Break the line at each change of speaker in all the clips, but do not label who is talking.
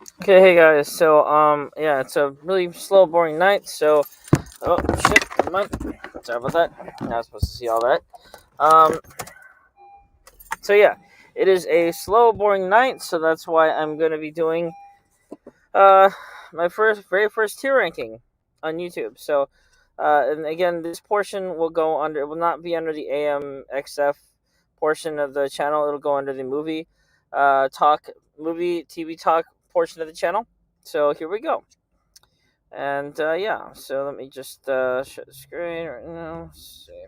Okay, hey guys. So, yeah, it's a really slow, boring night. So, oh shit, never mind. Sorry about that. Not supposed to see all that. Um, so yeah, it is a slow, boring night. So that's why I'm gonna be doing uh my very first tier ranking on YouTube. So, and again, this portion will go under. It will not be under the AMXF portion of the channel. It'll go under the movie TV talk portion of the channel. So here we go. And yeah, so let me just share the screen right now. Let's see.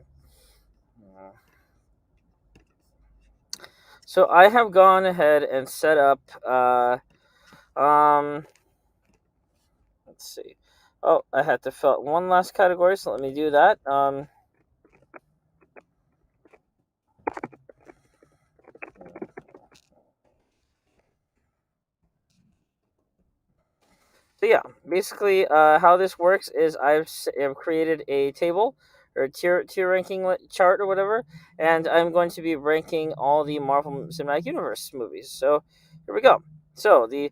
So I have gone ahead and set up. Um, let's see. Oh, I had to fill out one last category, so let me do that. So yeah, basically, how this works is I've created a table or tier ranking chart or whatever, and I'm going to be ranking all the Marvel Cinematic Universe movies. So here we go. So the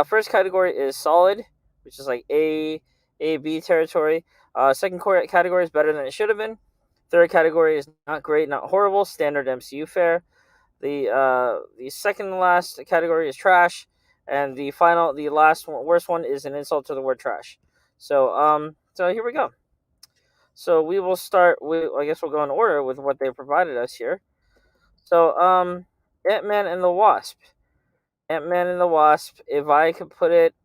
first category is solid, which is like A B territory. Second category is better than it should have been. Third category is not great, not horrible, standard MCU fare. The second to last category is trash, and the last one, worst one is an insult to the word trash. So here we go. So we will start with, I guess we'll go in order with what they provided us here. So Ant-Man and the Wasp. Ant-Man and the Wasp. If I could put it,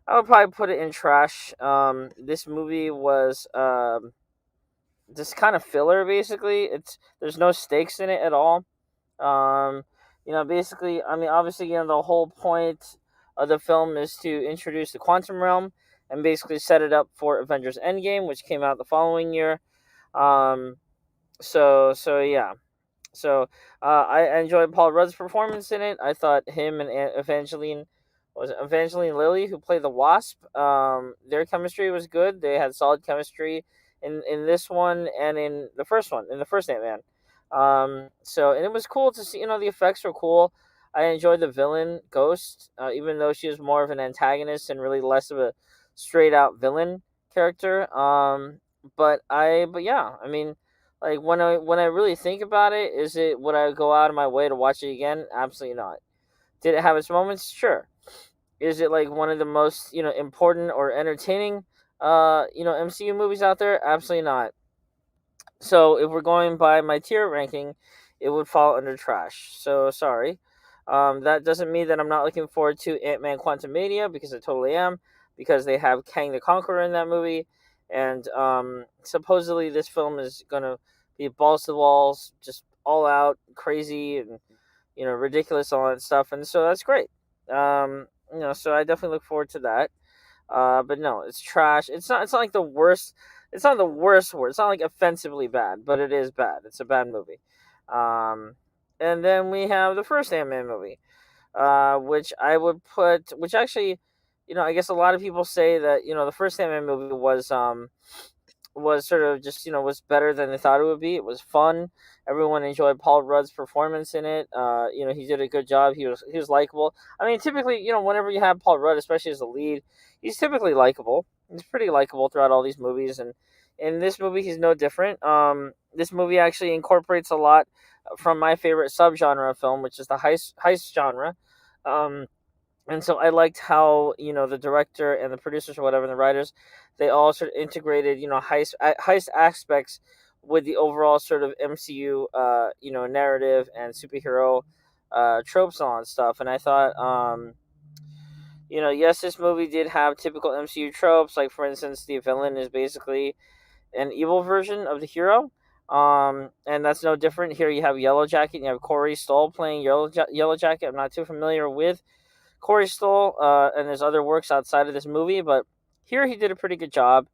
I would probably put it in trash. This movie was just kind of filler. Basically, there's no stakes in it at all. Um, basically, I mean, obviously, the whole point of the film is to introduce the quantum realm and basically set it up for Avengers End Game, which came out the following year. Um, so yeah. So I enjoyed Paul Rudd's performance in it. I thought him and Evangeline Lilly, who played the Wasp. Their chemistry was good. They had solid chemistry in this one and in the first one, in the first Ant Man. And it was cool to see. The effects were cool. I enjoyed the villain Ghost, even though she was more of an antagonist and really less of a straight out villain character. But yeah, I mean, like when I really think about it, would I go out of my way to watch it again? Absolutely not. Did it have its moments? Sure. Is it like one of the most important or entertaining MCU movies out there? Absolutely not. So if we're going by my tier ranking, it would fall under trash. So sorry. That doesn't mean that I'm not looking forward to Ant-Man Quantumania, because I totally am, because they have Kang the Conqueror in that movie, and supposedly this film is gonna be balls to the walls, just all out crazy and ridiculous, all that stuff, and so that's great. So I definitely look forward to that. But no, it's trash. It's not like the worst. It's not the worst word. It's not like offensively bad, but it is bad. It's a bad movie. Um, and then we have the first Ant Man movie, which I would put. Which actually, I guess a lot of people say that the first Ant Man movie was sort of just was better than they thought it would be. It was fun. Everyone enjoyed Paul Rudd's performance in it. He did a good job. He was likable. I mean, typically, whenever you have Paul Rudd, especially as the lead, he's typically likable. He's pretty likable throughout all these movies, and in this movie, he's no different. This movie actually incorporates a lot from my favorite subgenre of film, which is the heist genre. Um, and so I liked how the director and the producers or whatever, and the writers, they all sort of integrated heist aspects with the overall sort of MCU narrative and superhero tropes and all that stuff. And I thought yes, this movie did have typical MCU tropes, like for instance the villain is basically an evil version of the hero. And that's no different here. You have Yellow Jacket and you have Corey Stoll playing Yellow Jacket. I'm not too familiar with Corey Stoll and his other works outside of this movie, but here he did a pretty good job.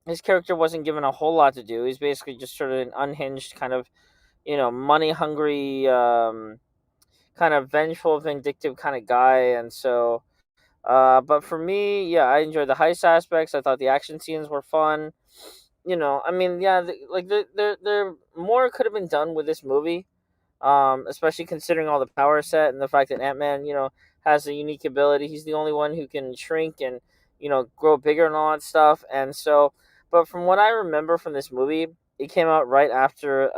His character wasn't given a whole lot to do. He's basically just sort of an unhinged kind of, money hungry, kind of vengeful, vindictive kind of guy. And so, but for me, yeah, I enjoyed the heist aspects. I thought the action scenes were fun. I mean, yeah, there more could have been done with this movie, especially considering all the power set and the fact that Ant Man, has a unique ability. He's the only one who can shrink and grow bigger and all that stuff. And so, but from what I remember from this movie, it came out right after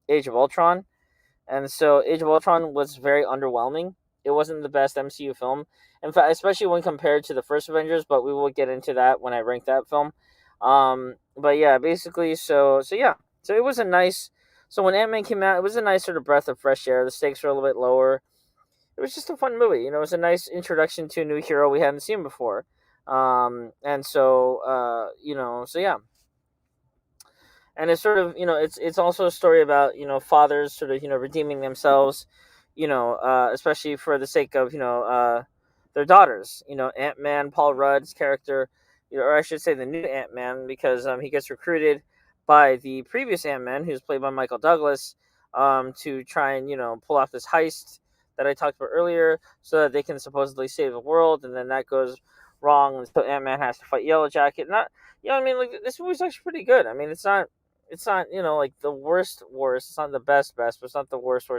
Age of Ultron, and so Age of Ultron was very underwhelming. It wasn't the best MCU film, in fact, especially when compared to the first Avengers. But we will get into that when I rank that film. But yeah, basically, so yeah, so it was a nice. So when Ant Man came out, it was a nice sort of breath of fresh air. The stakes were a little bit lower. It was just a fun movie. It was a nice introduction to a new hero we hadn't seen before. And so so yeah, and it's sort of it's also a story about fathers sort of redeeming themselves, especially for the sake of their daughters. Ant-Man, Paul Rudd's character, or I should say the new Ant-Man, because he gets recruited by the previous Ant-Man, who's played by Michael Douglas, to try and pull off this heist that I talked about earlier, so that they can supposedly save the world, and then that goes wrong, and so Ant-Man has to fight Yellow Jacket. Not, I mean, like, this movie's actually pretty good. I mean, it's not like the worst. It's not the best, but it's not the worst.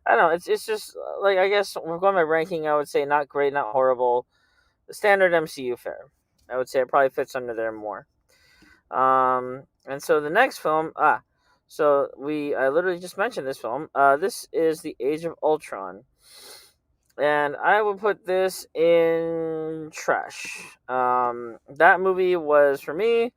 I don't know. It's just like, I guess we're going by ranking. I would say not great, not horrible. The standard MCU fare. I would say it probably fits under there more. And so the next film. So I literally just mentioned this film. This is The Age of Ultron, and I would put this in trash. That movie was, for me,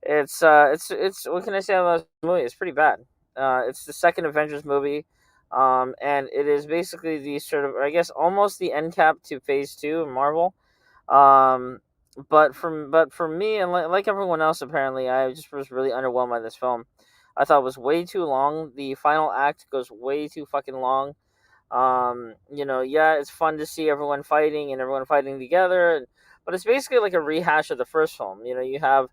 it's what can I say about this movie? It's pretty bad. It's the second Avengers movie, and it is basically the sort of, I guess, almost the end cap to Phase 2 of Marvel. Um, but for me, and like everyone else, apparently, I just was really underwhelmed by this film. I thought it was way too long. The final act goes way too fucking long. Yeah, it's fun to see everyone fighting and everyone fighting together, but it's basically like a rehash of the first film. You have,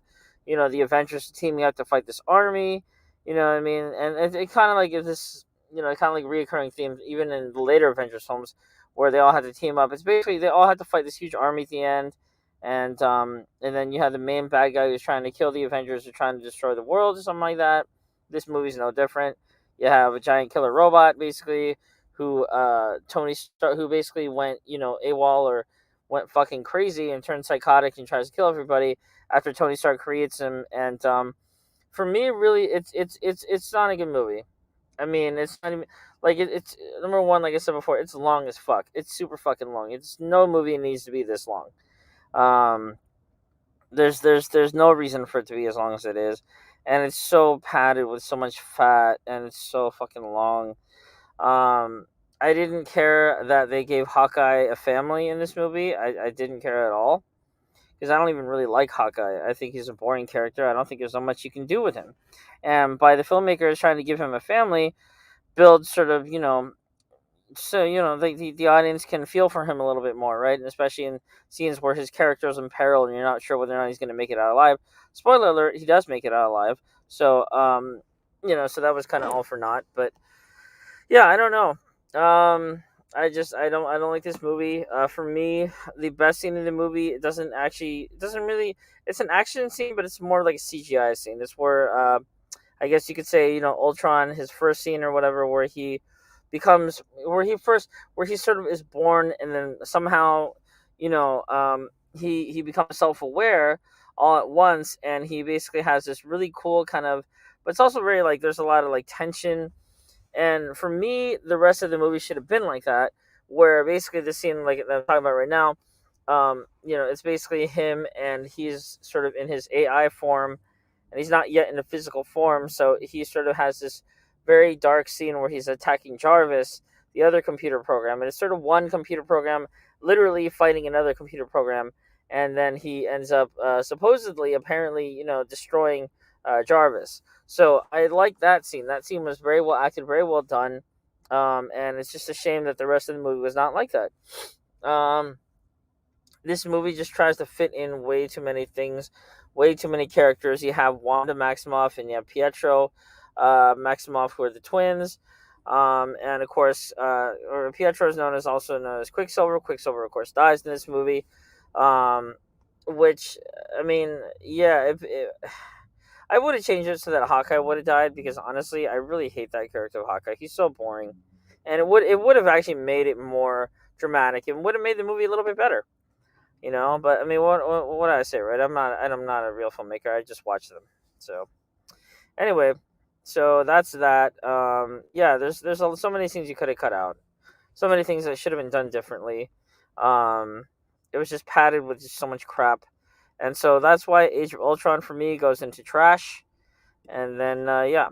the Avengers teaming up to fight this army. You know what I mean? And it kind of like is this, kind of like reoccurring themes even in the later Avengers films, where they all had to team up. It's basically they all had to fight this huge army at the end, and then you have the main bad guy who's trying to kill the Avengers, or trying to destroy the world, or something like that. This movie's no different. You have a giant killer robot, basically, who who basically went AWOL, or went fucking crazy and turned psychotic and tries to kill everybody after Tony Stark creates him. And for me, really, it's not a good movie. I mean, it's not even like it's number one. Like I said before, it's long as fuck. It's super fucking long. It's no movie needs to be this long. Um, there's no reason for it to be as long as it is, and it's so padded with so much fat, and it's so fucking long. Um, I didn't care that they gave Hawkeye a family in this movie. I didn't care at all, because I don't even really like Hawkeye. I think he's a boring character. I don't think there's so much you can do with him. And by the filmmakers trying to give him a family, build sort of, so, the audience can feel for him a little bit more, right? And especially in scenes where his character is in peril and you're not sure whether or not he's going to make it out alive. Spoiler alert, he does make it out alive. So, so that was kind of all for naught. But yeah, I don't know. I don't like this movie. For me, the best scene in the movie, it doesn't really, it's an action scene, but it's more like a CGI scene. It's where I guess you could say, Ultron, his first scene or whatever, where he becomes, where he sort of is born, and then somehow, he becomes self-aware all at once, and he basically has this really cool kind of, but it's also very, like, there's a lot of, like, tension. And for me, the rest of the movie should have been like that, where basically the scene, like, that I'm talking about right now, it's basically him, and he's sort of in his AI form, and he's not yet in a physical form. So he sort of has this very dark scene where he's attacking Jarvis, the other computer program, and it's sort of one computer program literally fighting another computer program, and then he ends up supposedly, apparently, destroying Jarvis. So I like that scene. That scene was very well acted, very well done, and it's just a shame that the rest of the movie was not like that. Um, this movie just tries to fit in way too many things, way too many characters. You have Wanda Maximoff and you have Pietro Maximoff, who are the twins. And of course, or Pietro is also known as Quicksilver. Quicksilver, of course, dies in this movie. Um, which, I mean, yeah, I would have changed it so that Hawkeye would have died, because honestly, I really hate that character of Hawkeye. He's so boring, and it would have actually made it more dramatic and would have made the movie a little bit better. But I mean, what do I say, right? I'm not a real filmmaker. I just watch them. So anyway, so that's that. Yeah, so many things you could have cut out. So many things that should have been done differently. Um, it was just padded with just so much crap, and so that's why Age of Ultron for me goes into trash. And then yeah,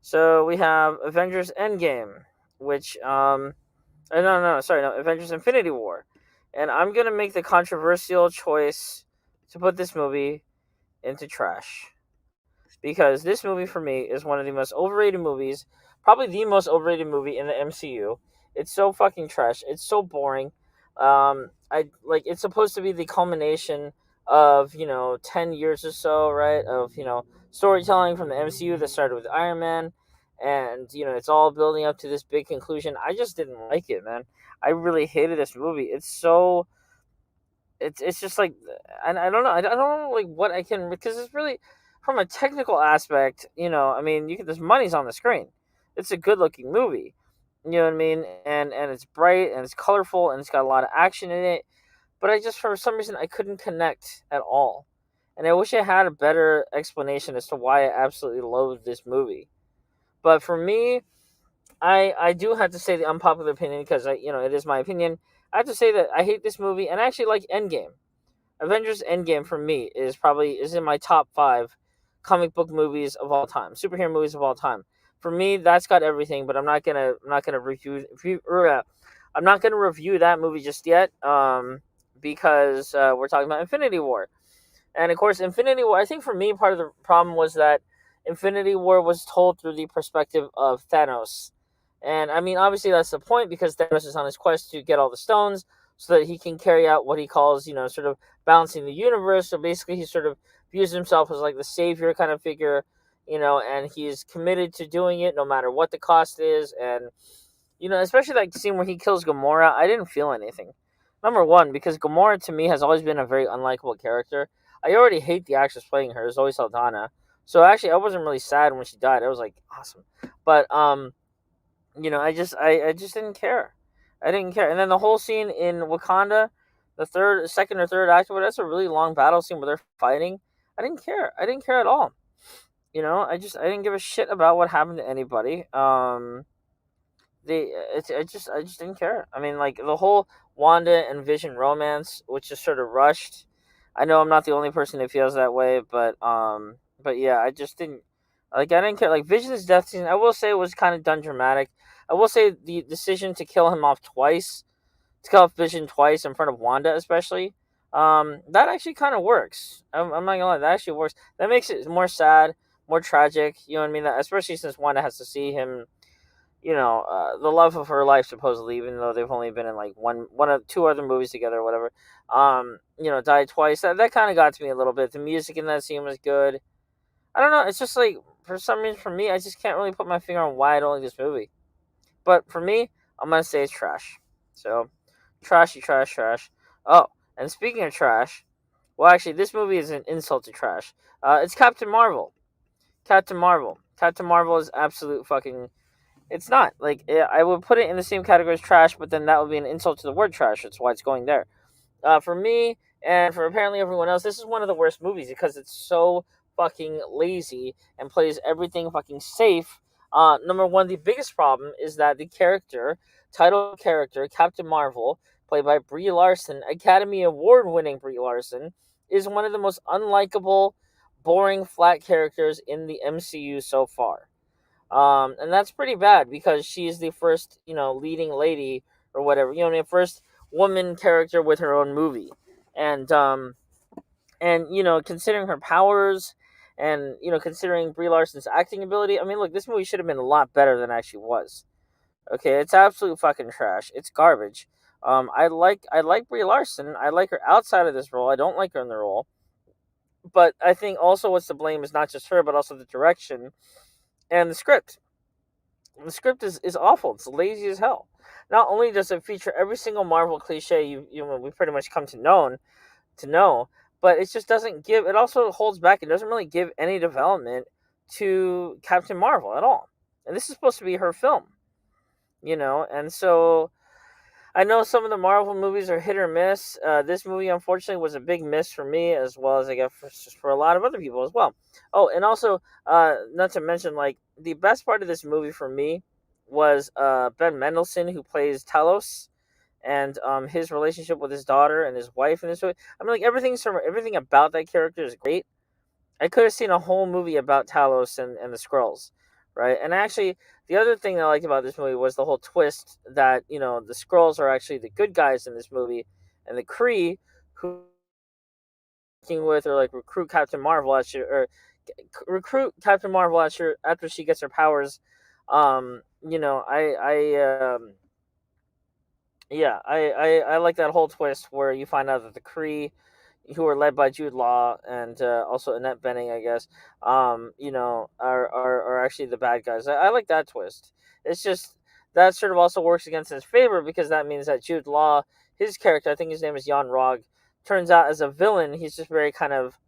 so we have Avengers End Game, which no, sorry, no, Avengers Infinity War, and I'm gonna make the controversial choice to put this movie into trash because this movie for me is one of the most overrated movies, probably the most overrated movie in the MCU. It's so fucking trash. It's so boring. I like it's supposed to be the culmination of 10 years or so, right? Of storytelling from the MCU that started with Iron Man, and it's all building up to this big conclusion. I just didn't like it, man. I really hated this movie. It's just like, and I don't know. I don't know like what I can, because it's really from a technical aspect. I mean, there's money's on the screen. It's a good looking movie. You know what I mean? And it's bright and it's colorful and it's got a lot of action in it. But I just, for some reason, I couldn't connect at all. And I wish I had a better explanation as to why I absolutely loathed this movie. But for me, I do have to say the unpopular opinion, because it is my opinion. I have to say that I hate this movie, and I actually like Endgame. Avengers Endgame for me is in my top 5 comic book movies of all time, superhero movies of all time. For me, that's got everything, but I'm not gonna I'm not gonna review that movie just yet, because we're talking about Infinity War. And of course, Infinity War, I think for me, part of the problem was that Infinity War was told through the perspective of Thanos. And I mean, obviously, that's the point, because Thanos is on his quest to get all the stones so that he can carry out what he calls, sort of balancing the universe. So basically, he sort of views himself as like the savior kind of figure, and he's committed to doing it no matter what the cost is. And, especially like the scene where he kills Gamora, I didn't feel anything. Number one, because Gamora to me has always been a very unlikable character. I already hate the actress playing her, Zoe Saldana. So actually, I wasn't really sad when she died. I was like, awesome. But I just didn't care. I didn't care. And then the whole scene in Wakanda, second or third act, that's a really long battle scene where they're fighting. I didn't care. I didn't care at all. I didn't give a shit about what happened to anybody. I just didn't care. I mean, like the whole Wanda and Vision romance, which is sort of rushed. I know I'm not the only person who feels that way, but yeah, I just didn't like. I didn't care. Like Vision's death scene, I will say, was kind of done dramatic. I will say the decision to kill him off twice, to kill off Vision twice in front of Wanda, especially, that actually kind of works. I'm not gonna lie, that actually works. That makes it more sad, more tragic. You know what I mean? That, especially since Wanda has to see him, the love of her life, supposedly, even though they've only been in like one of two other movies together or whatever. Died twice. That kind of got to me a little bit. The music in that scene was good. I don't know. It's just like, for some reason, for me, I just can't really put my finger on why I don't like this movie. But for me, I'm gonna say it's trash. So, trashy, trash, trash. Oh, and speaking of trash, well, actually, this movie is an insult to trash. It's Captain Marvel. Captain Marvel. Captain Marvel is absolute fucking. It's not like, I would put it in the same category as trash, but then that would be an insult to the word trash. That's why it's going there. For me, and for apparently everyone else, this is one of the worst movies because it's so fucking lazy and plays everything fucking safe. Number one, the biggest problem is that the title character, Captain Marvel, played by Brie Larson, Academy Award winning Brie Larson, is one of the most unlikable, boring, flat characters in the MCU so far. And that's pretty bad because she's the first, leading lady or whatever, the first woman character with her own movie. And considering her powers and, considering Brie Larson's acting ability, I mean, look, this movie should have been a lot better than it actually was. Okay, it's absolute fucking trash. It's garbage. I like Brie Larson. I like her outside of this role. I don't like her in the role. But I think also what's to blame is not just her, but also the direction and the script. The script is awful. It's lazy as hell. Not only does it feature every single Marvel cliche we pretty much come to know, but it just doesn't give. It also holds back. It doesn't really give any development to Captain Marvel at all. And this is supposed to be her film, and so I know some of the Marvel movies are hit or miss. This movie, unfortunately, was a big miss for me, as well as I guess for a lot of other people as well. Oh, and also, not to mention, like the best part of this movie for me was Ben Mendelsohn, who plays Talos, and his relationship with his daughter and his wife in this movie. I mean, like everything about that character is great. I could have seen a whole movie about Talos and the Skrulls, right? And actually, the other thing I liked about this movie was the whole twist that the Skrulls are actually the good guys in this movie, and the Kree who working with or like recruit Captain Marvel recruit Captain Marvel after she gets her powers. Yeah, I like that whole twist where you find out that the Kree, who are led by Jude Law and also Annette Bening, I guess, are actually the bad guys. I like that twist. It's just that sort of also works against his favor because that means that Jude Law, his character, I think his name is Jan Rog, turns out as a villain. He's just very kind of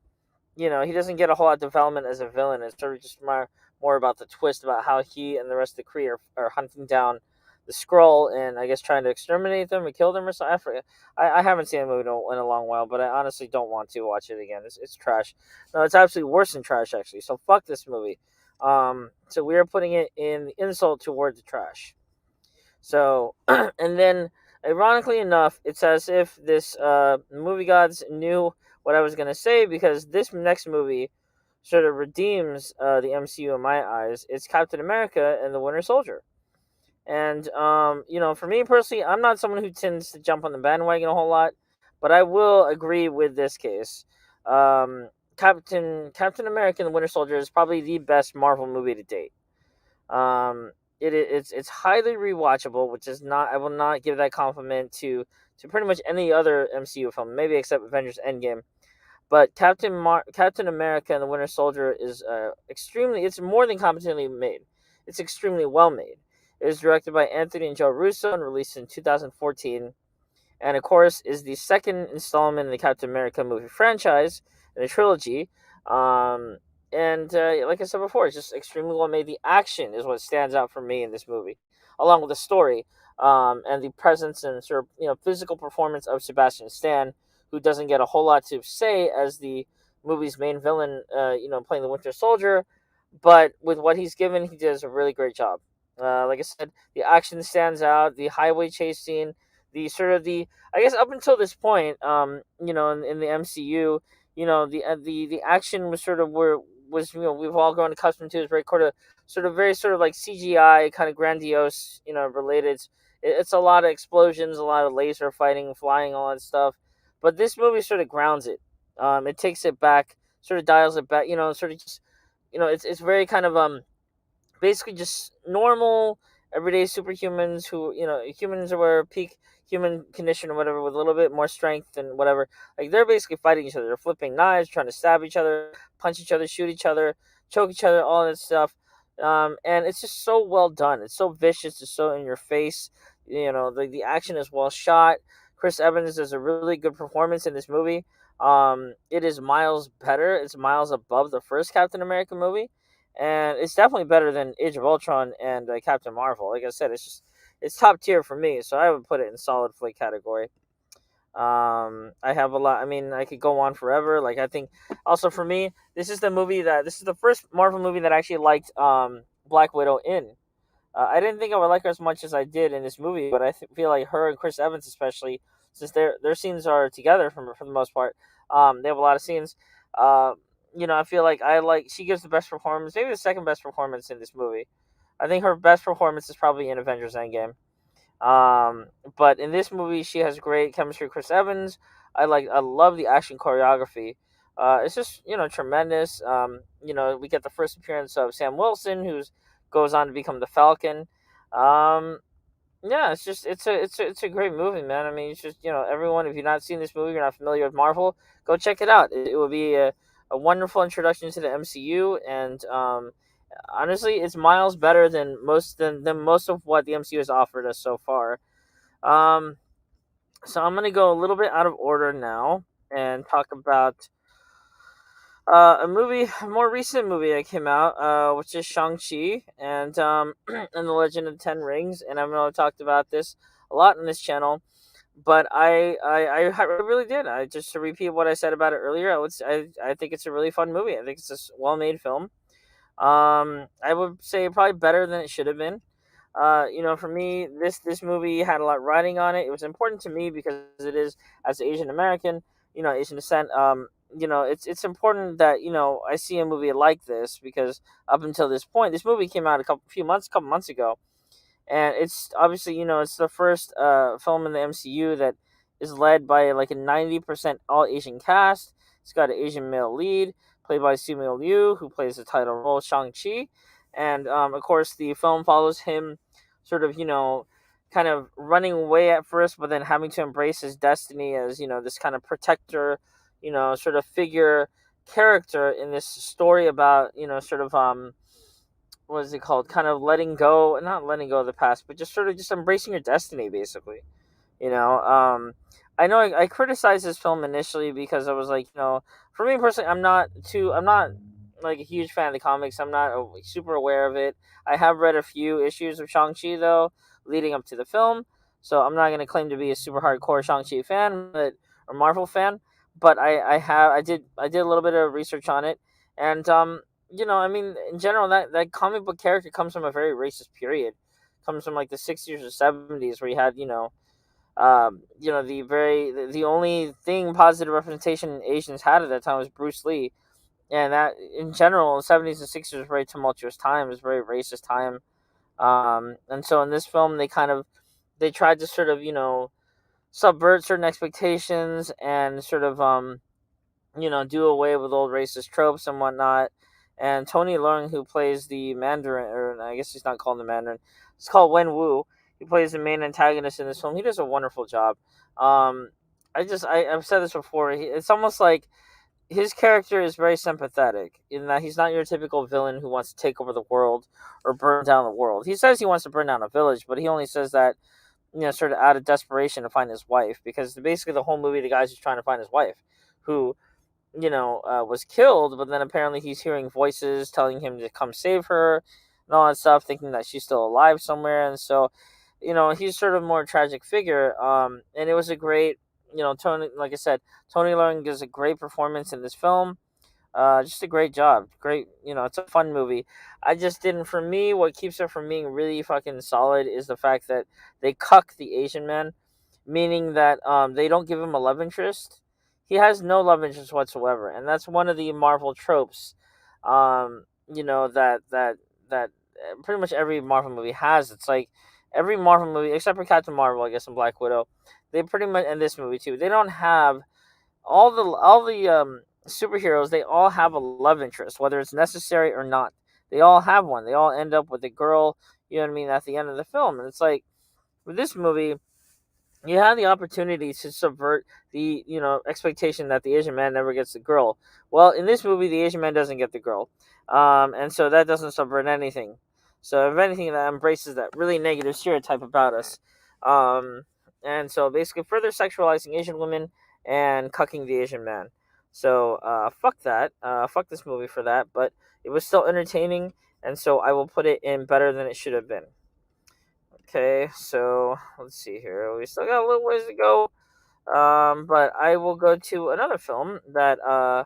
he doesn't get a whole lot of development as a villain. It's sort of just more about the twist about how he and the rest of the Kree are hunting down the Skrull and I guess trying to exterminate them or kill them or something. I forget. I haven't seen the movie in a long while, but I honestly don't want to watch it again. It's trash. No, it's absolutely worse than trash actually. So fuck this movie. So we are putting it in the insult towards the trash. So, and then, ironically enough, it's as if this movie gods knew what I was gonna say because this next movie sort of redeems the MCU in my eyes. It's Captain America and the Winter Soldier. And for me personally, I'm not someone who tends to jump on the bandwagon a whole lot, but I will agree with this case. Captain America and the Winter Soldier is probably the best Marvel movie to date. Um, it's highly rewatchable, which is not I will not give that compliment to pretty much any other MCU film, maybe except Avengers End Game. But Captain America and the Winter Soldier is extremely. It's more than competently made. It's extremely well made. It was directed by Anthony and Joe Russo and released in 2014, and of course is the second installment in the Captain America movie franchise in a trilogy. Um, and like I said before, it's just extremely well made. The action is what stands out for me in this movie, along with the story and the presence and sort of physical performance of Sebastian Stan, who doesn't get a whole lot to say as the movie's main villain. Playing the Winter Soldier, but with what he's given, he does a really great job. Like I said, the action stands out. The highway chase scene, the sort of the I guess up until this point, in the MCU, the action was sort of where was we've all grown accustomed to is very very sort of like CGI kind of grandiose, related. It's a lot of explosions, a lot of laser fighting, flying, all that stuff. But this movie sort of grounds it. It takes it back, sort of dials it back. Sort of just it's very kind of basically just normal everyday superhumans who humans who are peak human condition or whatever with a little bit more strength and whatever, like they're basically fighting each other, they're flipping knives, trying to stab each other, punch each other, shoot each other, choke each other, all that stuff. And it's just so well done, it's so vicious, it's so in your face. The action is well shot. Chris Evans does a really good performance in this movie. It is miles better, it's miles above the first Captain America movie, and it's definitely better than Age of Ultron and Captain Marvel. Like I said, it's top tier for me, so I would put it in solid flick category. I have a lot. I mean, I could go on forever. Like I think, also for me, this is the first Marvel movie that I actually liked Black Widow in. I didn't think I would like her as much as I did in this movie, but feel like her and Chris Evans, especially since their scenes are together for the most part. They have a lot of scenes. Uh, I feel like she gives the best performance, maybe the second best performance in this movie. I think her best performance is probably in Avengers Endgame. Um, but in this movie, she has great chemistry with Chris Evans. I love the action choreography. It's just tremendous. We get the first appearance of Sam Wilson, who goes on to become the Falcon. Um, yeah, it's a great movie, man. I mean, it's just everyone. If you've not seen this movie, you're not familiar with Marvel, go check it out. It will be a wonderful introduction to the MCU, and honestly, it's miles better than most of what the MCU has offered us so far. Um, so I'm gonna go a little bit out of order now and talk about a more recent movie that came out, which is Shang Chi and and the Legend of the Ten Rings. And I know I've talked about this a lot on this channel. But I really did. I just to repeat what I said about it earlier. I think it's a really fun movie. I think it's a well made film. I would say probably better than it should have been. For me, this movie had a lot riding on it. It was important to me because it is, as Asian American, Asian descent. It's important that I see a movie like this, because up until this point, this movie came out a couple months ago, and it's obviously it's the first film in the MCU that is led by like a 90% all Asian cast. It's got an Asian male lead played by Simu Liu, who plays the title role Shang-Chi, and of course the film follows him sort of kind of running away at first, but then having to embrace his destiny as this kind of protector, sort of figure character in this story about sort of what is it called? Kind of letting go, not letting go of the past, but just sort of just embracing your destiny, basically. You know, um, I know I criticized this film initially because I was like, for me personally, I'm not like a huge fan of the comics. I'm not super aware of it. I have read a few issues of Shang Chi though, leading up to the film, so I'm not going to claim to be a super hardcore Shang Chi fan, but or Marvel fan. But I did a little bit of research on it, and I mean, in general, that comic book character comes from a very racist period. Comes from like the 60s or 70s, where you had the only thing positive representation Asians had at that time was Bruce Lee, and that in general, the 70s and 60s was a very tumultuous time. It was a very racist time, and so in this film, they tried to sort of subvert certain expectations and sort of do away with old racist tropes and whatnot. And Tony Leung, who plays the Mandarin, or I guess he's not called the Mandarin, it's called Wen Wu. He plays the main antagonist in this film. He does a wonderful job. Um, I've said this before. It's almost like his character is very sympathetic in that he's not your typical villain who wants to take over the world or burn down the world. He says he wants to burn down a village, but he only says that sort of out of desperation to find his wife, because basically the whole movie the guy's just trying to find his wife, who was killed, but then apparently he's hearing voices telling him to come save her and all that stuff, thinking that she's still alive somewhere. And so, he's sort of a more tragic figure. And it was a great, Tony, like I said, Tony Leung gives a great performance in this film. Just a great job. Great, it's a fun movie. I just didn't, for me, what keeps it from being really fucking solid is the fact that they cuck the Asian man, meaning that they don't give him a love interest. He has no love interest whatsoever, and that's one of the Marvel tropes. That pretty much every Marvel movie has. It's like every Marvel movie except for Captain Marvel, I guess, and Black Widow. They pretty much, and this movie too. They don't have all the superheroes. They all have a love interest, whether it's necessary or not. They all have one. They all end up with a girl. You know what I mean? At the end of the film, and it's like with this movie, you have the opportunity to subvert the expectation that the Asian man never gets the girl. Well, in this movie, the Asian man doesn't get the girl, and so that doesn't subvert anything. So if anything, that embraces that really negative stereotype about us, um, and so basically further sexualizing Asian women and cucking the Asian man. So fuck that, fuck this movie for that. But it was still entertaining, and so I will put it in better than it should have been. Okay, so let's see here. We still got a little ways to go. But I will go to another film that I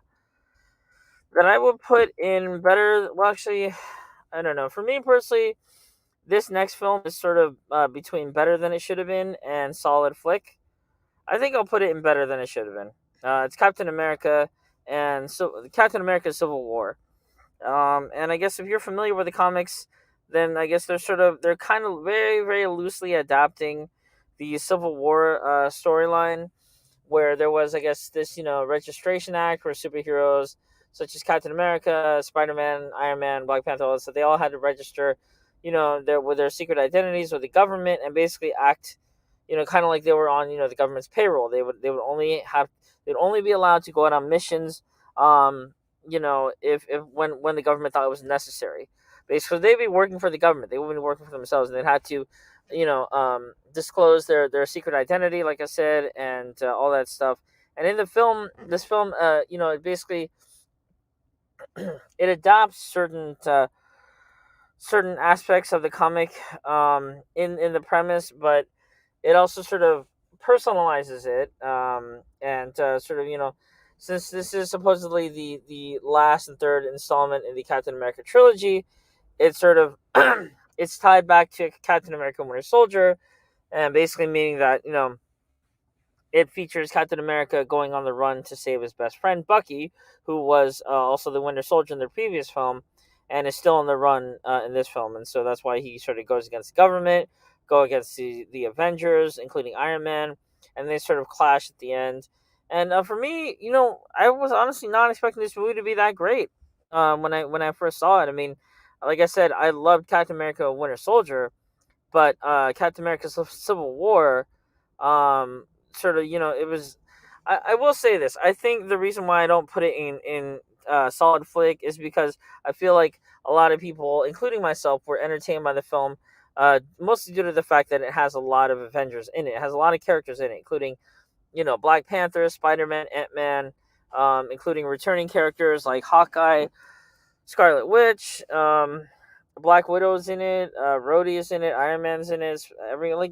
would put in better. Well, actually, I don't know. For me personally, this next film is sort of between better than it should have been and solid flick. I think I'll put it in better than it should have been. It's Captain America and Captain America: Civil War. And I guess if you're familiar with the comics, then I guess they're kind of very, very loosely adapting the Civil War storyline, where there was, I guess, this registration act where superheroes such as Captain America, Spider Man, Iron Man, Black Panther, so they all had to register, their secret identities with the government and basically act, kind of like they were on the government's payroll. They'd only be allowed to go out on missions. If when the government thought it was necessary. Basically, they'd be working for the government. They wouldn't be working for themselves, and they'd had to, disclose their secret identity, like I said, and all that stuff. And in this film, it basically it adopts certain aspects of the comic in the premise, but it also sort of personalizes it, and sort of, since this is supposedly the last and third installment in the Captain America trilogy, it's sort of it's tied back to Captain America Winter Soldier, and basically meaning that, it features Captain America going on the run to save his best friend Bucky, who was also the Winter Soldier in the previous film, and is still on the run in this film, and so that's why he sort of goes against the government, go against the Avengers, including Iron Man, and they sort of clash at the end. And for me, I was honestly not expecting this movie to be that great when I first saw it. I mean, like I said, I loved Captain America: Winter Soldier, but Captain America: Civil War, sort of, it was. I will say this. I think the reason why I don't put it in solid flick is because I feel like a lot of people, including myself, were entertained by the film, mostly due to the fact that it has a lot of Avengers in it. It has a lot of characters in it, including, Black Panther, Spider Man, Ant Man, including returning characters like Hawkeye, Scarlet Witch, Black Widow's in it, Rhodey is in it, Iron Man's in it,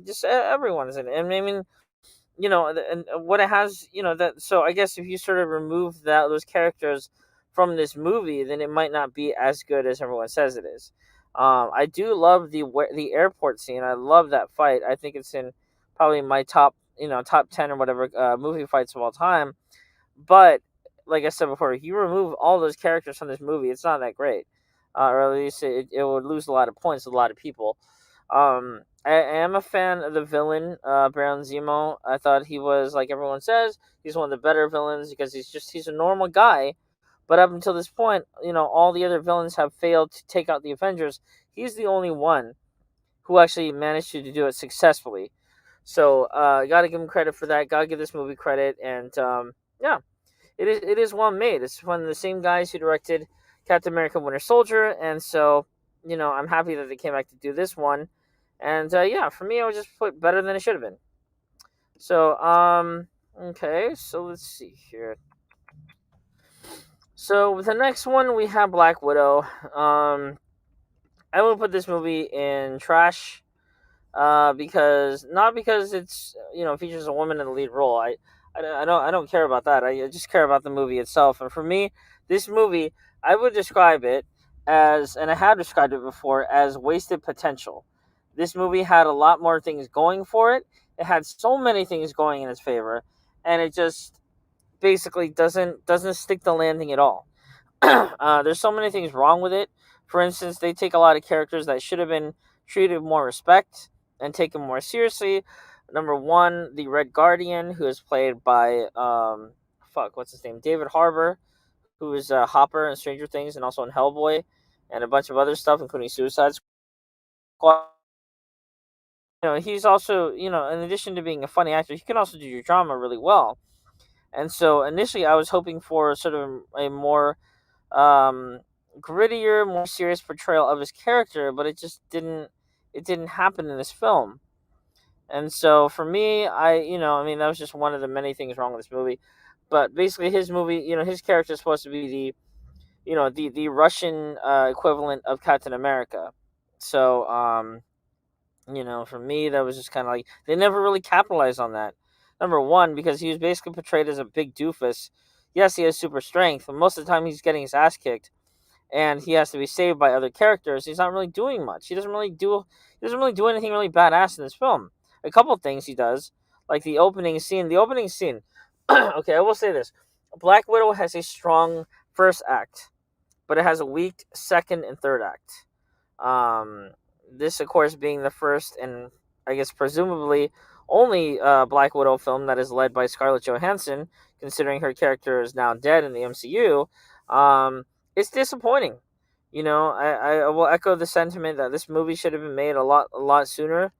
just everyone's in it. And I mean, and what it has, that. So I guess if you sort of remove those characters from this movie, then it might not be as good as everyone says it is. I do love the airport scene. I love that fight. I think it's in probably my top 10 or whatever movie fights of all time. But like I said before, if you remove all those characters from this movie, it's not that great, or at least it would lose a lot of points with a lot of people. I am a fan of the villain, Baron Zemo. I thought he was, like everyone says, he's one of the better villains because he's a normal guy. But up until this point, all the other villains have failed to take out the Avengers. He's the only one who actually managed to do it successfully. So, gotta give him credit for that. Gotta give this movie credit, and yeah, it is well made. It's one of the same guys who directed Captain America: Winter Soldier, and so, I'm happy that they came back to do this one. And yeah, for me, I would just put better than it should have been. So, okay, so let's see here. So with the next one, we have Black Widow. I would put this movie in trash, because not because it's, features a woman in the lead role. I don't care about that. I just care about the movie itself. And for me, this movie, I would describe it as, and I have described it before, as wasted potential. This movie had a lot more things going for it. It had so many things going in its favor, and it just basically doesn't stick the landing at all. There's so many things wrong with it. For instance, they take a lot of characters that should have been treated with more respect and taken more seriously. Number one, the Red Guardian, who is played by what's his name, David Harbour, who is Hopper in Stranger Things and also in Hellboy, and a bunch of other stuff, including Suicide Squad. He's also, in addition to being a funny actor, he can also do your drama really well. And so initially, I was hoping for sort of a more um, grittier, more serious portrayal of his character, but it just didn't. It didn't happen in this film. And so for me, I mean, that was just one of the many things wrong with this movie. But basically, his movie, his character is supposed to be the Russian equivalent of Captain America. So, for me, that was just kind of like they never really capitalized on that. Number one, because he was basically portrayed as a big doofus. Yes, he has super strength, but most of the time he's getting his ass kicked, and he has to be saved by other characters. He's not really doing much. He doesn't really do anything really badass in this film. A couple of things he does, like the opening scene. The opening scene. Okay, I will say this: Black Widow has a strong first act, but it has a weak second and third act. Um, this, of course, being the first and I guess presumably only Black Widow film that is led by Scarlett Johansson, considering her character is now dead in the MCU. It's disappointing. I will echo the sentiment that this movie should have been made a lot sooner.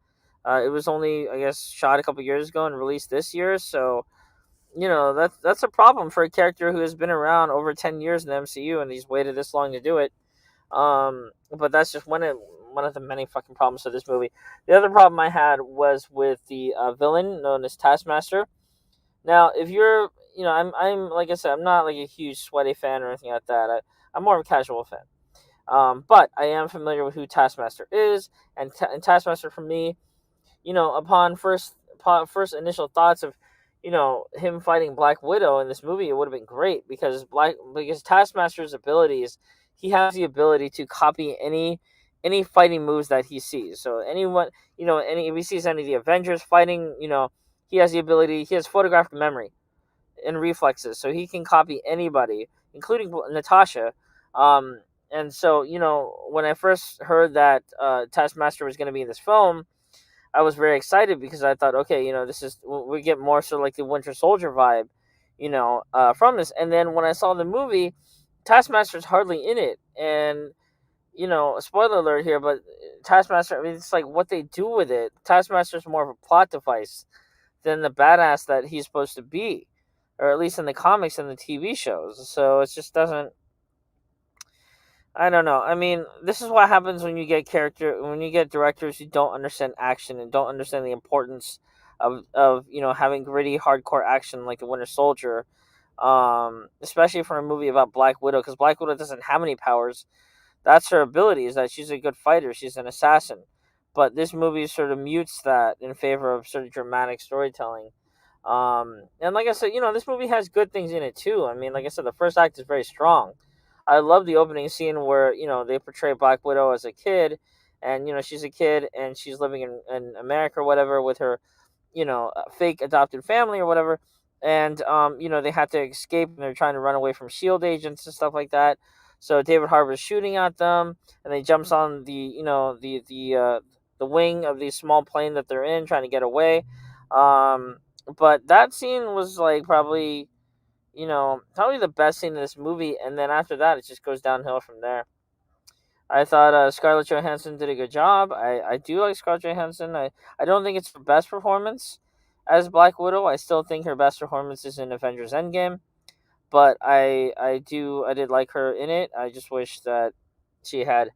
It was only, I guess, shot a couple years ago and released this year, so that's a problem for a character who has been around over 10 years in the MCU and he's waited this long to do it. But that's just one of the many fucking problems of this movie. The other problem I had was with the villain known as Taskmaster. Now, if you're, I'm like I said, I'm not like a huge sweaty fan or anything like that. I'm more of a casual fan. But I am familiar with who Taskmaster is, and Taskmaster for me, upon first first initial thoughts of, him fighting Black Widow in this movie, it would have been great because Taskmaster's abilities, he has the ability to copy any fighting moves that he sees. So anyone, if he sees any of the Avengers fighting, he has the ability. He has photographic memory and reflexes, so he can copy anybody, including Natasha. And so, when I first heard that Taskmaster was going to be in this film, I was very excited because I thought, okay, this is, we get more sort of like the Winter Soldier vibe, from this. And then when I saw the movie, Taskmaster's hardly in it, and spoiler alert here, but Taskmaster, I mean, it's like what they do with it. Taskmaster's more of a plot device than the badass that he's supposed to be, or at least in the comics and the TV shows. So it just doesn't. I don't know. I mean, this is what happens when you get directors who don't understand action and don't understand the importance of having gritty, hardcore action like the Winter Soldier, especially for a movie about Black Widow, because Black Widow doesn't have any powers. That's her ability, is that she's a good fighter. She's an assassin. But this movie sort of mutes that in favor of sort of dramatic storytelling. And like I said, this movie has good things in it too. I mean, like I said, the first act is very strong. I love the opening scene where, they portray Black Widow as a kid, and, she's a kid and she's living in America or whatever with her, fake adopted family or whatever. And, they had to escape and they're trying to run away from SHIELD agents and stuff like that. So David Harbour's shooting at them, and they jumps on the wing of the small plane that they're in, trying to get away. But that scene was like probably the best scene in this movie, and then after that, it just goes downhill from there. I thought Scarlett Johansson did a good job. I do like Scarlett Johansson. I don't think it's her best performance as Black Widow. I still think her best performance is in Avengers End Game. But I did like her in it. I just wish that she had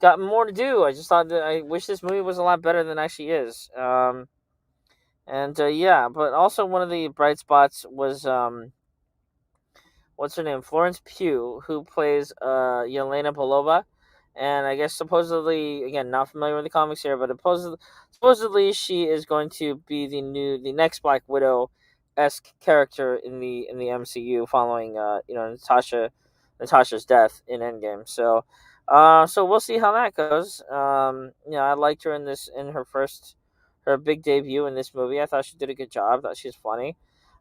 gotten more to do. I wish this movie was a lot better than it actually is. Yeah, but also one of the bright spots was what's her name, Florence Pugh, who plays Yelena Belova, and I guess supposedly, again, not familiar with the comics here, but supposedly she is going to be the next Black Widow esque character in the MCU following Natasha's death in Endgame. So we'll see how that goes. I liked her in her big debut in this movie. I thought she did a good job. I thought she was funny.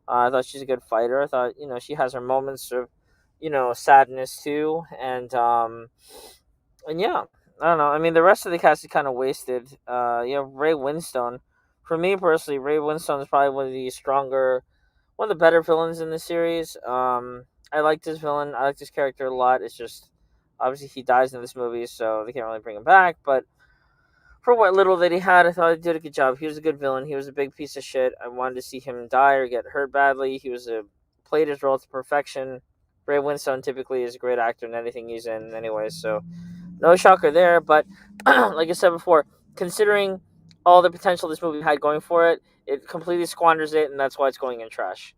I thought she's a good fighter. I thought she has her moments of sadness too, and yeah, I don't know. I mean, the rest of the cast is kind of wasted. Ray Windstone. For me personally, Ray Windstone is probably one of the better villains in the series. I like this villain. I like this character a lot. It's just obviously he dies in this movie, so they can't really bring him back. But for what little that he had, I thought he did a good job. He was a good villain. He was a big piece of shit. I wanted to see him die or get hurt badly. Played his role to perfection. Ray Winstone typically is a great actor in anything he's in anyway, so no shocker there. But like I said before, considering all the potential this movie had going for it, it completely squanders it, and that's why it's going in trash.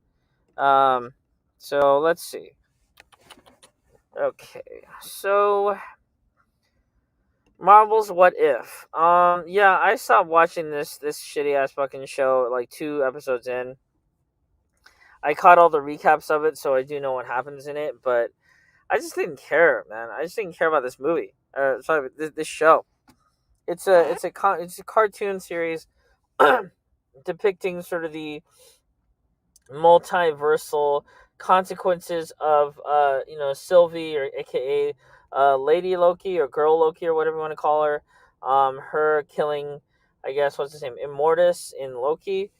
So let's see. Okay, so Marvel's What If. Yeah, I stopped watching this shitty ass fucking show like 2 episodes in. I caught all the recaps of it, so I do know what happens in it, but I just didn't care, man. I just didn't care about this movie. Sorry, this show. It's a cartoon series depicting sort of the multiversal consequences of Sylvie, or AKA Lady Loki or Girl Loki or whatever you want to call her. Her killing, I guess, what's his name, Immortus in Loki.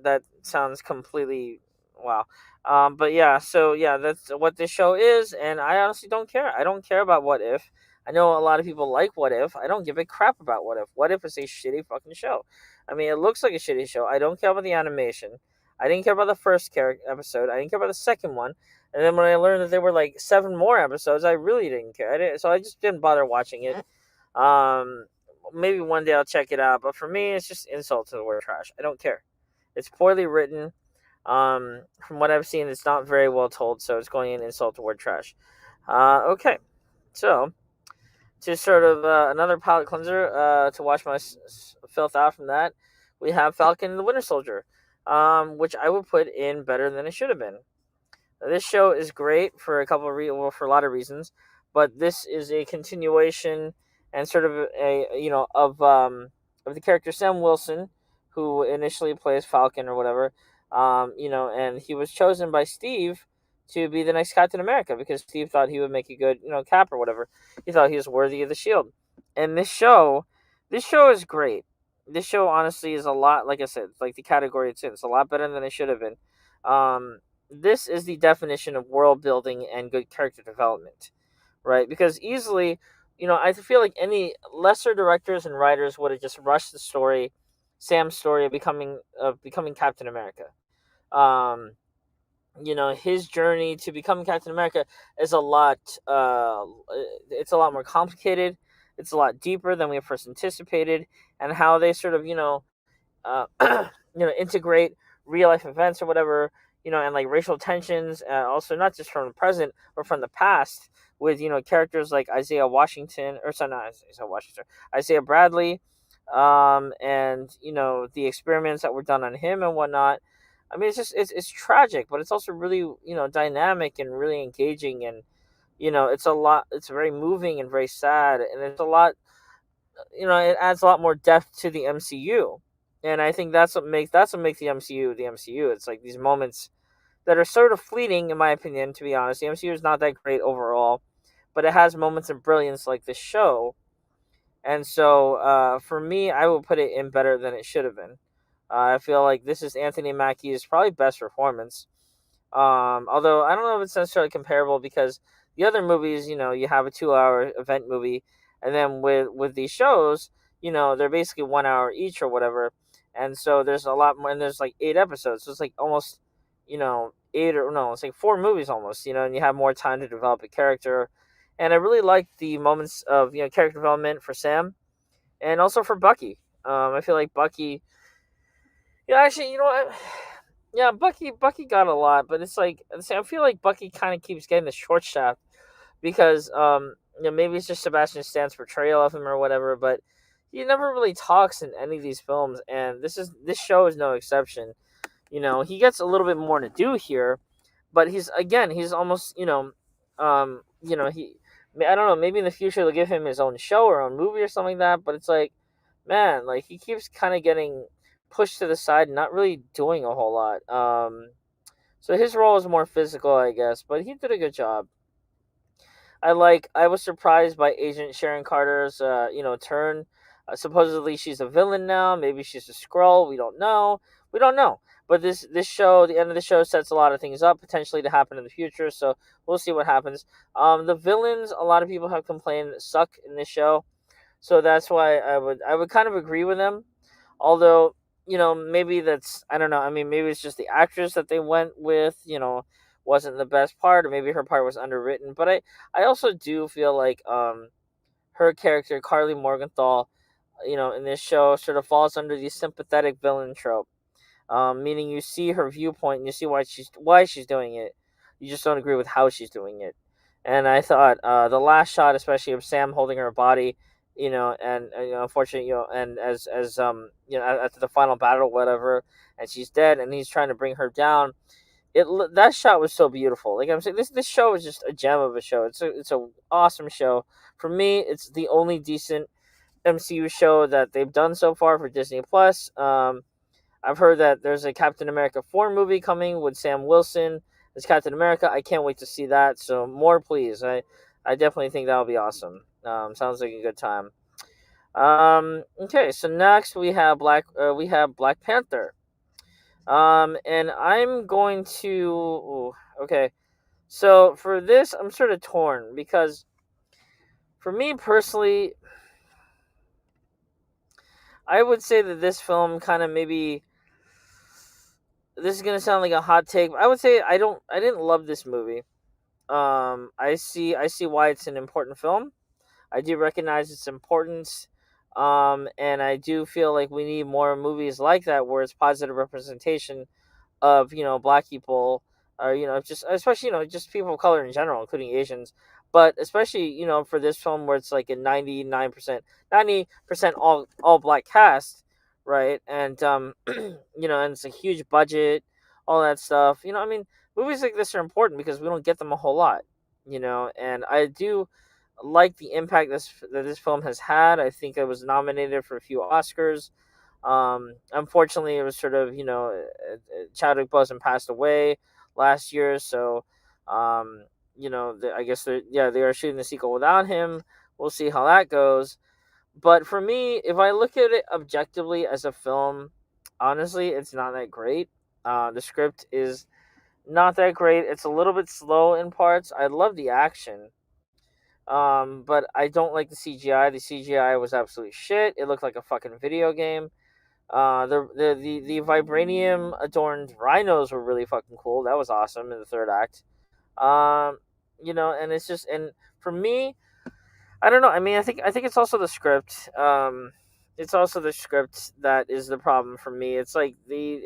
That sounds completely wow. But yeah, so yeah, that's what this show is, and I honestly don't care. I don't care about What If. I know a lot of people like What If. I don't give a crap about What If. What If is a shitty fucking show. I mean, it looks like a shitty show. I don't care about the animation. I didn't care about the first episode. I didn't care about the second one. And then when I learned that there were like 7 more episodes, I really didn't care. So I just didn't bother watching it. Maybe one day I'll check it out. But for me, it's just insult to the word trash. I don't care. It's poorly written. From what I've seen, it's not very well told. So it's going in insult to word trash. Okay. So, to sort of another palate cleanser to wash my filth out from that, we have Falcon and the Winter Soldier, which I would put in better than it should have been. This show is great for a couple of well, for a lot of reasons, but this is a continuation and sort of a of the character Sam Wilson, who initially plays Falcon or whatever. And he was chosen by Steve to be the next Captain America because Steve thought he would make a good Cap or whatever. He thought he was worthy of the shield, and this show is great. This show honestly is a lot, like I said, like the category it's in. It's a lot better than it should have been. This is the definition of world building and good character development, right? Because easily, I feel like any lesser directors and writers would have just rushed the story, Sam's story of becoming Captain America. Um, his journey to becoming Captain America is a lot. It's a lot more complicated. It's a lot deeper than we first anticipated, and how they sort of uh, integrate real life events or whatever, and like racial tensions, also not just from the present but from the past, with characters like Isaiah Washington, or sorry, not Isaiah Washington, Isaiah Bradley, and the experiments that were done on him and whatnot. I mean, it's tragic, but it's also really dynamic and really engaging, and it's a lot. It's very moving and very sad, and it's a lot. It adds a lot more depth to the MCU, and I think that's what makes the MCU the MCU. It's like these moments that are sort of fleeting, in my opinion. To be honest, the MCU is not that great overall, but it has moments of brilliance like this show, and so for me, I would put it in better than it should have been. I feel like this is Anthony Mackie's probably best performance. Although I don't know if it's necessarily comparable because the other movies, you have a 2 hour event movie, and then with these shows, they're basically 1 hour each or whatever, and so there's a lot more, and there's like 8 episodes, so it's like almost, eight or no, it's like four movies almost, and you have more time to develop a character, and I really like the moments of character development for Sam, and also for Bucky. I feel like Bucky, actually, you know what? Yeah, Bucky got a lot, but it's like I feel like Bucky kind of keeps getting the short shaft because maybe it's just Sebastian Stan's portrayal of him or whatever, but he never really talks in any of these films, and this show is no exception. He gets a little bit more to do here, but he's almost he, I don't know, maybe in the future they'll give him his own show or own movie or something like that, but it's like, man, like he keeps kind of getting pushed to the side and not really doing a whole lot. So his role is more physical, I guess, but he did a good job. I was surprised by Agent Sharon Carter's turn. Supposedly she's a villain now. Maybe she's a Skrull. We don't know. We don't know. But this show, the end of the show, sets a lot of things up potentially to happen in the future. So we'll see what happens. The villains, a lot of people have complained, suck in this show. So that's why I would kind of agree with them. Although maybe that's, I don't know. I mean, maybe it's just the actress that they went with. Wasn't the best part, or maybe her part was underwritten. But I also do feel like her character Carly Morgenthau, in this show, sort of falls under the sympathetic villain trope. Meaning you see her viewpoint and you see why she's doing it. You just don't agree with how she's doing it. And I thought the last shot, especially of Sam holding her body, and unfortunately, and as after the final battle, whatever, and she's dead, and he's trying to bring her down. That shot was so beautiful. Like I'm saying, this show is just a gem of a show. It's a awesome show. For me, it's the only decent MCU show that they've done so far for Disney Plus. I've heard that there's a Captain America 4 movie coming with Sam Wilson as Captain America. I can't wait to see that. So more, please. I definitely think that'll be awesome. Sounds like a good time. Okay, so next we have Black Panther. And I'm going to. Ooh, okay, so for this, I'm sort of torn because, for me personally, I would say that this film kind of maybe. This is gonna sound like a hot take. But I would say I didn't love this movie. I see why it's an important film. I do recognize its importance. And I do feel like we need more movies like that where it's positive representation of black people, or just especially just people of color in general, including Asians, but especially for this film where it's like a 99% all black cast, right? And and it's a huge budget, all that stuff. I mean, movies like this are important because we don't get them a whole lot. And I do like the impact that this film has had. I think it was nominated for a few Oscars. Unfortunately, it was sort of Chadwick Boseman passed away last year, so I guess they are shooting the sequel without him. We'll see how that goes. But for me, if I look at it objectively as a film, honestly, it's not that great. The script is not that great. It's a little bit slow in parts. I love the action, but I don't like the CGI. The CGI was absolute shit. It looked like a fucking video game. The vibranium adorned rhinos were really fucking cool. That was awesome in the third act. And it's just, and for me, I don't know. I mean, I think it's also the script. It's also the script that is the problem for me. It's like the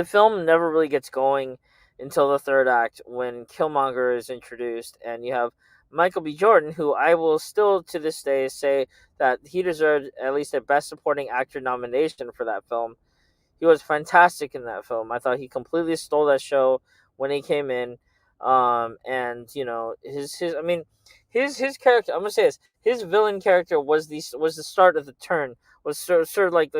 film never really gets going until the third act when Killmonger is introduced, and you have Michael B. Jordan, who I will still to this day say that he deserved at least a Best Supporting Actor nomination for that film. He was fantastic in that film. I thought he completely stole that show when he came in. And his I mean his character. I'm gonna say this. His villain character was the start of the turn. Was sort of like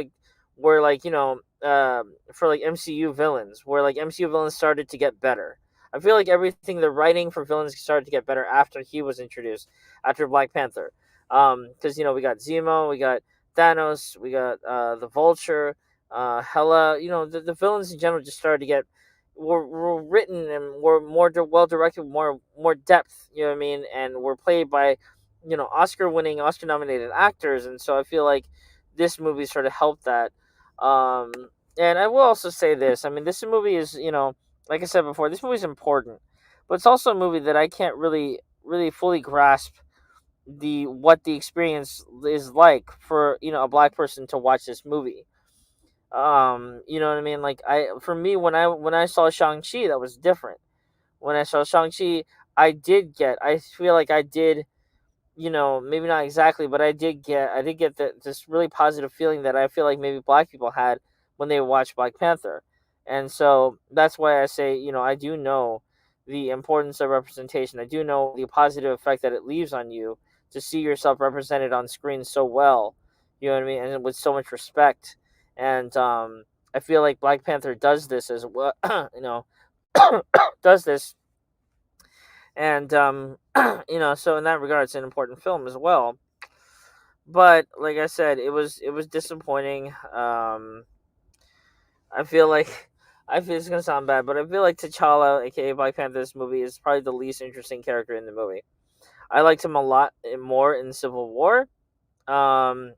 where for like MCU villains, where like MCU villains started to get better. I feel like everything the writing for villains started to get better after he was introduced, after Black Panther. Because we got Zemo, we got Thanos, we got the Vulture, Hela. The villains in general just started to get were written and were more well directed, more depth. You know what I mean? And were played by Oscar winning, Oscar nominated actors. And so I feel like this movie sort of helped that. Um, and I will also say this. I mean, this movie is like I said before, this movie is important, but it's also a movie that I can't really fully grasp what the experience is like for a black person to watch this movie. You know what I mean? Like for me, when I saw Shang-Chi, that was different. When I saw Shang-Chi, I feel like I did, maybe not exactly, but I did get this really positive feeling that I feel like maybe black people had when they watched Black Panther. And so that's why I say, I do know the importance of representation. I do know the positive effect that it leaves on you to see yourself represented on screen so well. You know what I mean? And with so much respect. And I feel like Black Panther does this as well, does this. And so in that regard, it's an important film as well. But like I said, it was disappointing. I feel like I feel it's gonna sound bad, but I feel like T'Challa, aka Black Panther, this movie is probably the least interesting character in the movie. I liked him a lot more in Civil War, and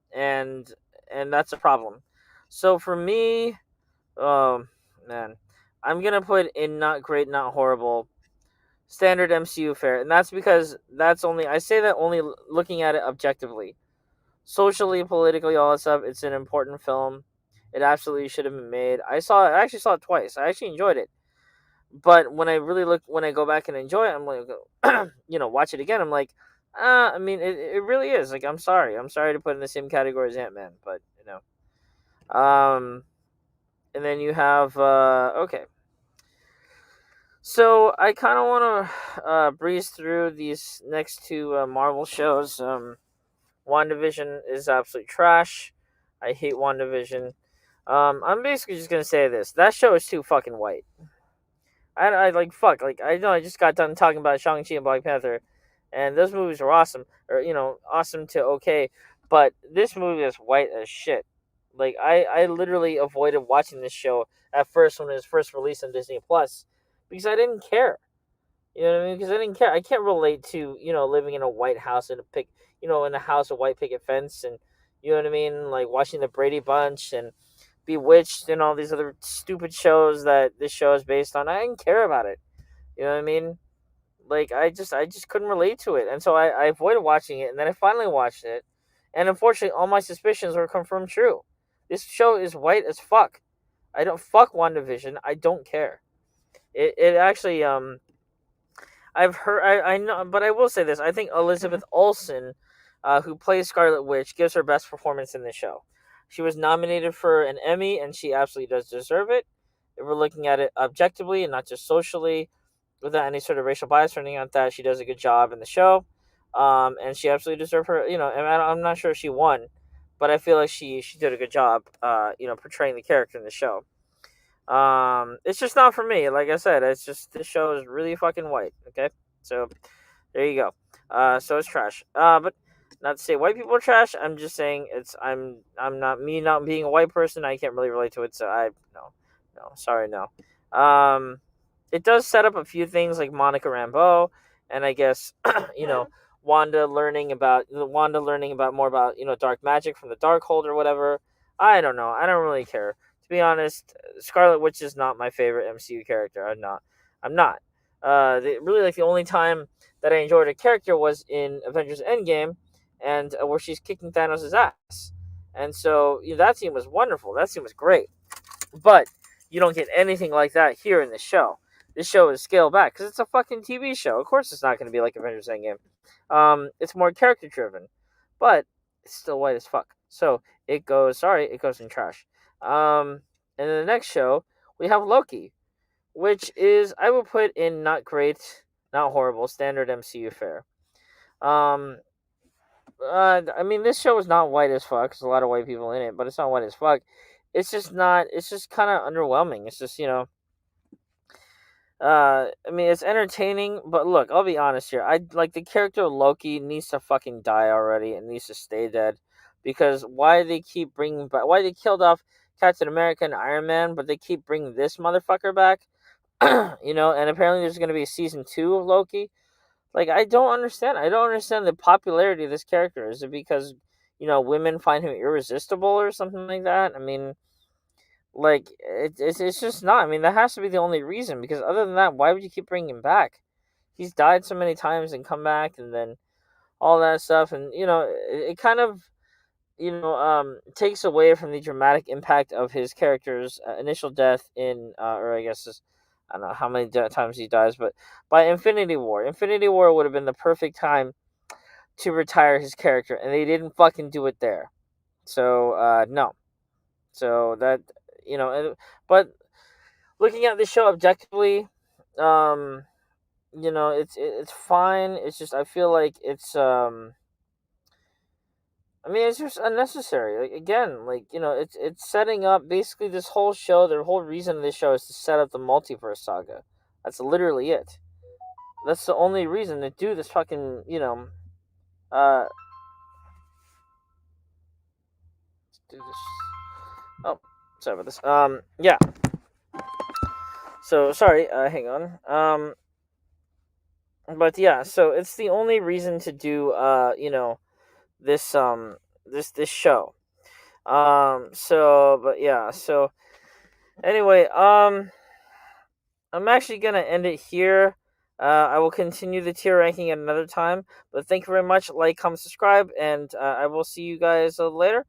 that's a problem. So for me, oh man, I'm gonna put in not great, not horrible, standard MCU fare, and that's because that's only I say that only looking at it objectively, socially, politically, all that stuff. It's an important film. It absolutely should have been made. I actually saw it twice. I actually enjoyed it. But when I go back and enjoy it, I'm like, watch it again. I'm like, I mean, it really is. Like, I'm sorry to put in the same category as Ant Man, but and then you have okay. So I kind of want to breeze through these next two Marvel shows. WandaVision is absolute trash. I hate WandaVision. I'm basically just gonna say this: that show is too fucking white. I like fuck. Like I know I just got done talking about Shang-Chi and Black Panther, and those movies are awesome, or awesome to okay, but this movie is white as shit. Like I literally avoided watching this show at first when it was first released on Disney Plus because I didn't care. You know what I mean? Because I didn't care. I can't relate to living in a white house in in a house with white picket fence, and you know what I mean, like watching the Brady Bunch and Bewitched and all these other stupid shows that this show is based on. I didn't care about it. You know what I mean? Like I just couldn't relate to it, and so I avoided watching it. And then I finally watched it, and unfortunately, all my suspicions were confirmed true. This show is white as fuck. I don't fuck WandaVision. I don't care. It actually I've heard I know, but I will say this: I think Elizabeth Olsen, who plays Scarlet Witch, gives her best performance in the show. She was nominated for an Emmy, and she absolutely does deserve it. If we're looking at it objectively and not just socially, without any sort of racial bias or anything like that, she does a good job in the show, and she absolutely deserved her. And I'm not sure if she won, but I feel like she did a good job, portraying the character in the show. It's just not for me. Like I said, it's just this show is really fucking white. Okay, so there you go. So it's trash. But not to say white people are trash. I'm just saying I'm not me not being a white person. I can't really relate to it. So I no sorry no. Um, it does set up a few things like Monica Rambeau, and I guess you know Wanda learning about more about dark magic from the Darkhold or whatever. I don't know. I don't really care. To be honest, Scarlet Witch is not my favorite MCU character. I'm not. I'm not. Really, like the only time that I enjoyed her character was in Avengers End Game, and where she's kicking Thanos' ass. And so that scene was wonderful. That scene was great. But you don't get anything like that here in the show. This show is scaled back because it's a fucking TV show. Of course, it's not going to be like Avengers Endgame. It's more character driven, but it's still white as fuck. So it goes. Sorry, it goes in trash. And in the next show we have Loki, which is I would put in not great, not horrible, standard MCU fare. Um, I mean, this show is not white as fuck. There's a lot of white people in it, but it's not white as fuck. It's just not. It's just kind of underwhelming. It's just I mean, it's entertaining, but look, I'll be honest here. I like the character of Loki needs to fucking die already and needs to stay dead, because why they keep bringing back? Why they killed off Captain America and Iron Man, but they keep bringing this motherfucker back? And apparently there's going to be a season 2 of Loki. Like, I don't understand. I don't understand the popularity of this character. Is it because women find him irresistible or something like that? I mean, like it's just not. I mean, that has to be the only reason, because other than that, why would you keep bringing him back? He's died so many times and come back, and then all that stuff, and it kind of takes away from the dramatic impact of his character's initial death in, or I guess I don't know how many times he dies, but by Infinity War. Infinity War would have been the perfect time to retire his character, and they didn't fucking do it there. So no. So that but looking at this show objectively, it's fine. It's just I feel like I mean, it's just unnecessary. Like again, it's setting up basically this whole show. The whole reason of this show is to set up the multiverse saga. That's literally it. That's the only reason to do this fucking uh do this. Oh, sorry about this. Yeah. So sorry. Hang on. But yeah. So it's the only reason to do this this show. So but yeah. So anyway. I'm actually going to end it here. I will continue the tier ranking at another time. But thank you very much. Like, comment, subscribe, and I will see you guys later.